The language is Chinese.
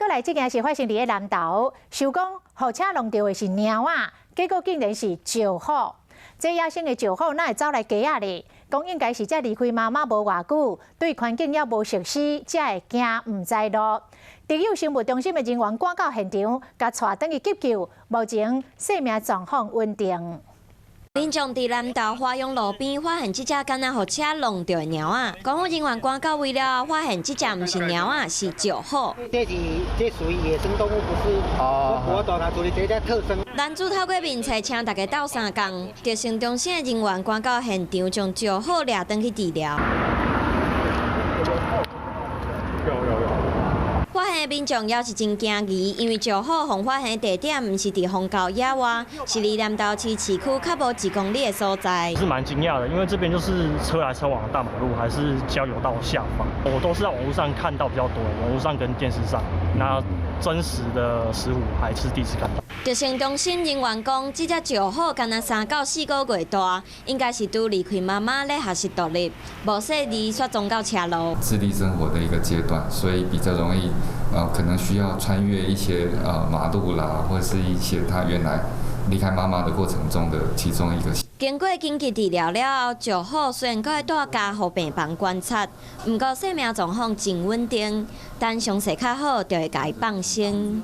过来，这件事发生伫个南投，想讲货车弄到的是猫啊，结果竟然是石虎。这野生的石虎哪会走来家啊哩？讲应该是才离开妈妈无偌久，对环境也无熟悉，才会惊唔知路。第有生物中心的人员赶到现场，甲带转去急救，目前生命状况稳定。 民众伫南投花永路边发现这只敢若货车弄到的猫仔，公务人员赶到位了，发现这只唔是猫仔，是石虎。这属于野生动物，不是我抓它处理这只特生。男主透过面册，请大家斗相共，疾病中心的人员赶到现场，将石虎抓转去治疗。 发现的民众也是真惊疑，因为石虎互发现的地点唔是伫丰高野外，是离南投市市区较无1公里的所在。是蛮惊讶的，因为这边就是车来车往的大马路，还是交流道下方。我都是在网络上看到比较多，网络上跟电视上，那真实的石虎还是第一次看到。 疾病中心人员讲，这只石虎敢若3到4个月大，应该是拄离开妈妈咧学习独立，无细离雪中到车路。自立生活的一个阶段，所以比较容易，可能需要穿越一些马路啦，或者是一些他原来离开妈妈的过程中的其中一个。 经过紧急治疗了后，石虎虽然搁会带家互病房观察，不过生命状况真稳定，等伤势较好就会甲伊放生。